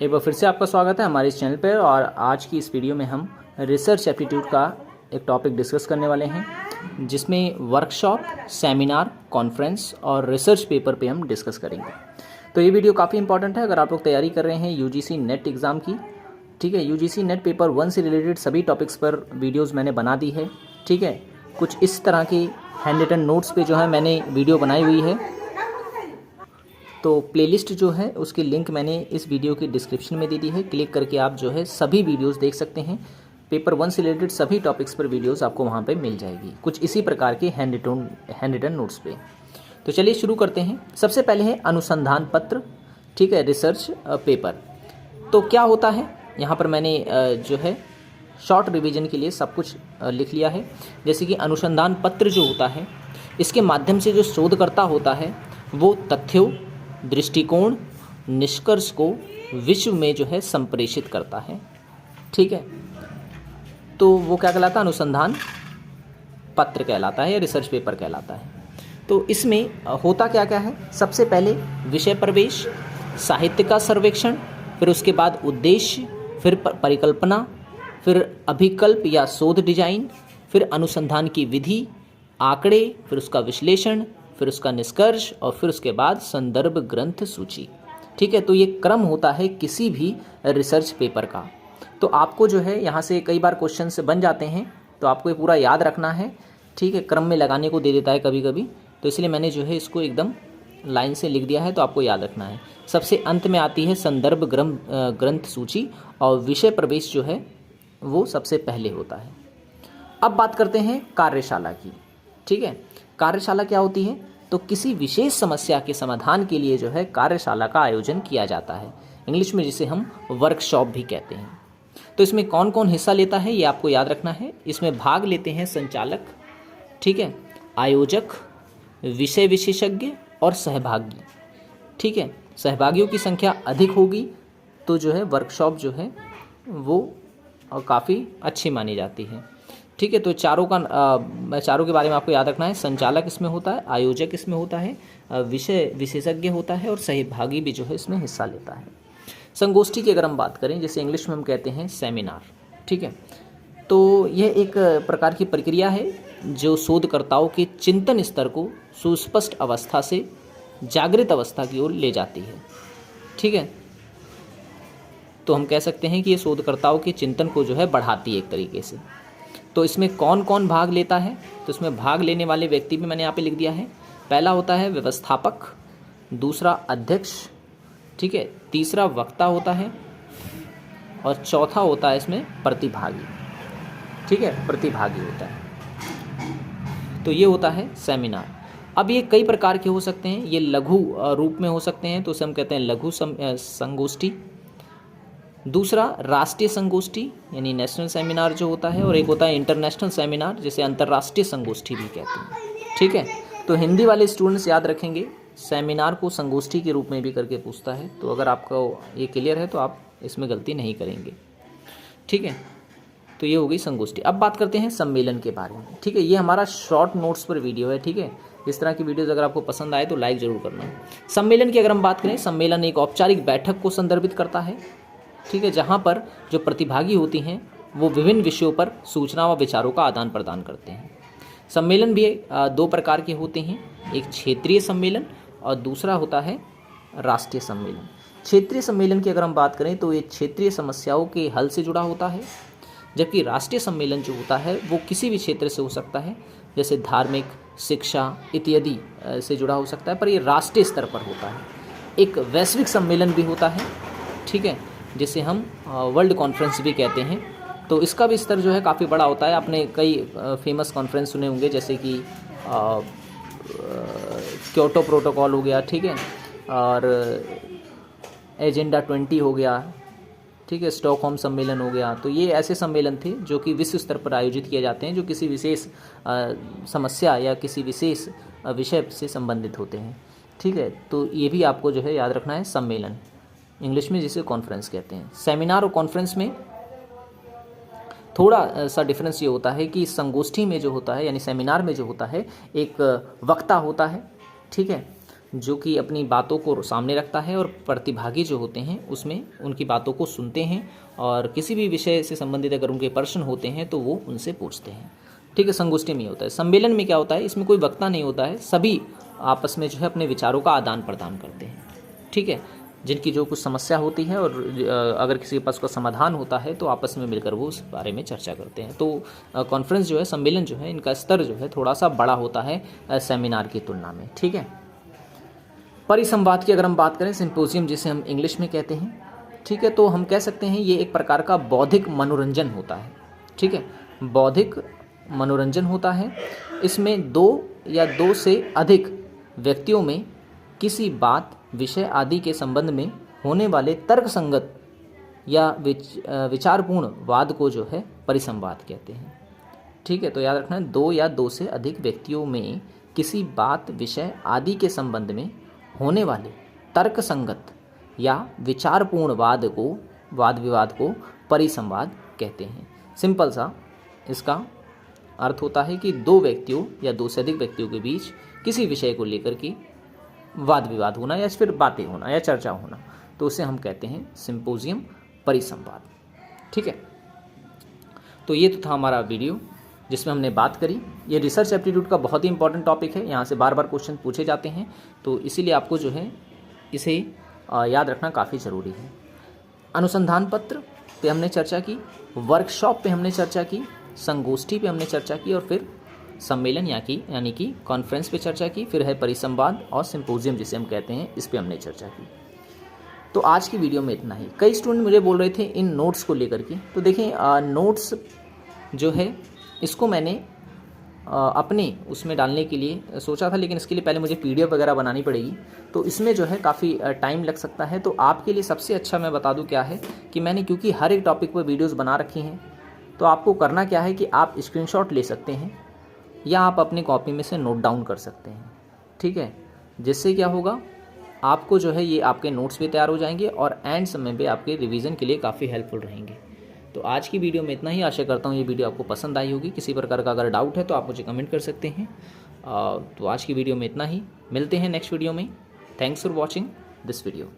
एक बार फिर से आपका स्वागत है हमारे इस चैनल पर। और आज की इस वीडियो में हम रिसर्च एप्टीट्यूड का एक टॉपिक डिस्कस करने वाले हैं, जिसमें वर्कशॉप, सेमिनार, कॉन्फ्रेंस और रिसर्च पेपर पे हम डिस्कस करेंगे। तो ये वीडियो काफ़ी इंपॉर्टेंट है अगर आप लोग तैयारी कर रहे हैं यूजीसी नेट एग्ज़ाम की। ठीक है, यूजीसी नेट पेपर 1 से रिलेटेड सभी टॉपिक्स पर वीडियोज़ मैंने बना दी है। ठीक है, कुछ इस तरह की हैंड रिटन नोट्स पे जो है मैंने वीडियो बनाई हुई है। तो प्लेलिस्ट जो है उसकी लिंक मैंने इस वीडियो की डिस्क्रिप्शन में दे दी है। क्लिक करके आप जो है सभी वीडियोस देख सकते हैं। पेपर 1 से रिलेटेड सभी टॉपिक्स पर वीडियोस आपको वहाँ पे मिल जाएगी, कुछ इसी प्रकार के हैंड रिटन नोट्स पे। तो चलिए शुरू करते हैं। सबसे पहले है अनुसंधान पत्र। ठीक है, रिसर्च पेपर। तो क्या होता है, यहाँ पर मैंने जो है शॉर्ट रिविजन के लिए सब कुछ लिख लिया है। जैसे कि अनुसंधान पत्र जो होता है, इसके माध्यम से जो शोधकर्ता होता है वो तथ्यों, दृष्टिकोण, निष्कर्ष को विश्व में जो है संप्रेषित करता है। ठीक है, तो वो क्या कहलाता है, अनुसंधान पत्र कहलाता है या रिसर्च पेपर कहलाता है। तो इसमें होता क्या क्या है, सबसे पहले विषय प्रवेश, साहित्य का सर्वेक्षण, फिर उसके बाद उद्देश्य, फिर परिकल्पना, फिर अभिकल्प या शोध डिजाइन, फिर अनुसंधान की विधि, आंकड़े, फिर उसका विश्लेषण, फिर उसका निष्कर्ष और फिर उसके बाद संदर्भ ग्रंथ सूची। ठीक है, तो ये क्रम होता है किसी भी रिसर्च पेपर का। तो आपको जो है यहाँ से कई बार क्वेश्चन बन जाते हैं, तो आपको ये पूरा याद रखना है। ठीक है, क्रम में लगाने को दे देता है कभी कभी, तो इसलिए मैंने जो है इसको एकदम लाइन से लिख दिया है, तो आपको याद रखना है। सबसे अंत में आती है संदर्भ ग्रंथ सूची, और विषय प्रवेश जो है वो सबसे पहले होता है। अब बात करते हैं कार्यशाला की। ठीक है, कार्यशाला क्या होती है, तो किसी विशेष समस्या के समाधान के लिए जो है कार्यशाला का आयोजन किया जाता है, इंग्लिश में जिसे हम वर्कशॉप भी कहते हैं। तो इसमें कौन कौन हिस्सा लेता है ये आपको याद रखना है। इसमें भाग लेते हैं संचालक, ठीक है, आयोजक, विषय विशेषज्ञ और सहभागी। ठीक है, सहभागियों की संख्या अधिक होगी तो जो है वर्कशॉप जो है वो काफ़ी अच्छी मानी जाती है। ठीक है, तो चारों के बारे में आपको याद रखना है। संचालक इसमें होता है, आयोजक इसमें होता है, विषय विशेषज्ञ होता है और सहभागी भी जो है इसमें हिस्सा लेता है। संगोष्ठी की अगर हम बात करें, जैसे इंग्लिश में हम कहते हैं सेमिनार। ठीक है, तो यह एक प्रकार की प्रक्रिया है जो शोधकर्ताओं के चिंतन स्तर को सुस्पष्ट अवस्था से जागृत अवस्था की ओर ले जाती है। ठीक है, तो हम कह सकते हैं कि ये शोधकर्ताओं के चिंतन को जो है बढ़ाती है एक तरीके से। तो इसमें कौन कौन भाग लेता है, तो इसमें भाग लेने वाले व्यक्ति भी मैंने यहाँ पे लिख दिया है। पहला होता है व्यवस्थापक, दूसरा अध्यक्ष, ठीक है, तीसरा वक्ता होता है और चौथा होता है इसमें प्रतिभागी। ठीक है, प्रतिभागी होता है। तो ये होता है सेमिनार। अब ये कई प्रकार के हो सकते हैं, ये लघु रूप में हो सकते हैं, तो उसे हम कहते हैं लघु संगोष्ठी। दूसरा राष्ट्रीय संगोष्ठी यानी नेशनल सेमिनार जो होता है, और एक होता है इंटरनेशनल सेमिनार जिसे अंतर्राष्ट्रीय संगोष्ठी भी कहते हैं। ठीक है, तो हिंदी वाले स्टूडेंट्स याद रखेंगे सेमिनार को संगोष्ठी के रूप में भी करके पूछता है, तो अगर आपको ये क्लियर है तो आप इसमें गलती नहीं करेंगे। ठीक है, तो ये हो गई संगोष्ठी। अब बात करते हैं सम्मेलन के बारे में। ठीक है, ये हमारा शॉर्ट नोट्स पर वीडियो है। ठीक है, इस तरह की वीडियोज़ अगर आपको पसंद आए तो लाइक ज़रूर करना। सम्मेलन की अगर हम बात करें, सम्मेलन एक औपचारिक बैठक को संदर्भित करता है। ठीक है, जहाँ पर जो प्रतिभागी होती हैं वो विभिन्न विषयों पर सूचना व विचारों का आदान प्रदान करते हैं। सम्मेलन भी दो प्रकार के होते हैं, एक क्षेत्रीय सम्मेलन और दूसरा होता है राष्ट्रीय सम्मेलन। क्षेत्रीय सम्मेलन की अगर हम बात करें तो ये क्षेत्रीय समस्याओं के हल से जुड़ा होता है, जबकि राष्ट्रीय सम्मेलन जो होता है वो किसी भी क्षेत्र से हो सकता है, जैसे धार्मिक, शिक्षा इत्यादि से जुड़ा हो सकता है, पर ये राष्ट्रीय स्तर पर होता है। एक वैश्विक सम्मेलन भी होता है, ठीक है, जिसे हम वर्ल्ड कॉन्फ्रेंस भी कहते हैं। तो इसका भी स्तर जो है काफ़ी बड़ा होता है। आपने कई फेमस कॉन्फ्रेंस सुने होंगे, जैसे कि क्योटो प्रोटोकॉल हो गया, ठीक है, और एजेंडा 20 हो गया, ठीक है, स्टॉकहोम सम्मेलन हो गया। तो ये ऐसे सम्मेलन थे जो कि विश्व स्तर पर आयोजित किए जाते हैं, जो किसी विशेष समस्या या किसी विशेष विषय से संबंधित होते हैं। ठीक है, तो ये भी आपको जो है याद रखना है। सम्मेलन इंग्लिश में जिसे कॉन्फ्रेंस कहते हैं। सेमिनार और कॉन्फ्रेंस में थोड़ा सा डिफरेंस ये होता है कि संगोष्ठी में जो होता है यानी सेमिनार में जो होता है एक वक्ता होता है, ठीक है, जो कि अपनी बातों को सामने रखता है और प्रतिभागी जो होते हैं उसमें उनकी बातों को सुनते हैं और किसी भी विषय से संबंधित अगर उनके प्रश्न होते हैं तो वो उनसे पूछते हैं। ठीक है, संगोष्ठी में होता है। सम्मेलन में क्या होता है, इसमें कोई वक्ता नहीं होता है, सभी आपस में जो है अपने विचारों का आदान प्रदान करते हैं। ठीक है, जिनकी जो कुछ समस्या होती है और अगर किसी के पास उसका समाधान होता है तो आपस में मिलकर वो उस बारे में चर्चा करते हैं। तो कॉन्फ्रेंस जो है, सम्मेलन जो है, इनका स्तर जो है थोड़ा सा बड़ा होता है सेमिनार की तुलना में। ठीक है, परिसंवाद की अगर हम बात करें, सिंपोजियम जिसे हम इंग्लिश में कहते हैं, ठीक है, तो हम कह सकते हैं ये एक प्रकार का बौद्धिक मनोरंजन होता है। ठीक है, बौद्धिक मनोरंजन होता है। इसमें दो या दो से अधिक व्यक्तियों में किसी बात, विषय आदि के संबंध में होने वाले तर्कसंगत या विचारपूर्ण वाद को जो है परिसंवाद कहते हैं। ठीक है, तो याद रखना, दो या दो से अधिक व्यक्तियों में किसी बात, विषय आदि के संबंध में होने वाले तर्कसंगत या विचारपूर्ण वाद विवाद को परिसंवाद कहते हैं। सिंपल सा इसका अर्थ होता है कि दो व्यक्तियों या दो से अधिक व्यक्तियों के बीच किसी विषय को लेकर के वाद विवाद होना या फिर बातें होना या चर्चा होना, तो उसे हम कहते हैं सिंपोजियम, परिसंवाद। ठीक है, तो ये तो था हमारा वीडियो जिसमें हमने बात करी। ये रिसर्च एप्टीट्यूड का बहुत ही इंपॉर्टेंट टॉपिक है, यहाँ से बार बार क्वेश्चन पूछे जाते हैं, तो इसीलिए आपको जो है इसे याद रखना काफ़ी ज़रूरी है। अनुसंधान पत्र पे हमने चर्चा की, वर्कशॉप पे हमने चर्चा की, संगोष्ठी पे हमने चर्चा की और फिर सम्मेलन यानी कि कॉन्फ्रेंस पे चर्चा की, फिर है परिसंवाद और सिंपोजियम जिसे हम कहते हैं, इस पे हमने चर्चा की। तो आज की वीडियो में इतना ही। कई स्टूडेंट मुझे बोल रहे थे इन नोट्स को लेकर के, तो देखिए नोट्स जो है इसको मैंने अपने उसमें डालने के लिए सोचा था, लेकिन इसके लिए पहले मुझे PDF वगैरह बनानी पड़ेगी, तो इसमें जो है काफ़ी टाइम लग सकता है। तो आपके लिए सबसे अच्छा मैं बता दूं क्या है कि मैंने, क्योंकि हर एक टॉपिक पर वीडियोस बना रखी हैं, तो आपको करना क्या है कि आप स्क्रीनशॉट ले सकते हैं या आप अपनी कॉपी में से नोट डाउन कर सकते हैं। ठीक है, जिससे क्या होगा, आपको जो है ये आपके नोट्स भी तैयार हो जाएंगे और एंड समय पे आपके रिवीजन के लिए काफ़ी हेल्पफुल रहेंगे। तो आज की वीडियो में इतना ही। आशा करता हूँ ये वीडियो आपको पसंद आई होगी। किसी प्रकार का अगर डाउट है तो आप मुझे कमेंट कर सकते हैं। तो आज की वीडियो में इतना ही, मिलते हैं नेक्स्ट वीडियो में। Thanks for watching this video.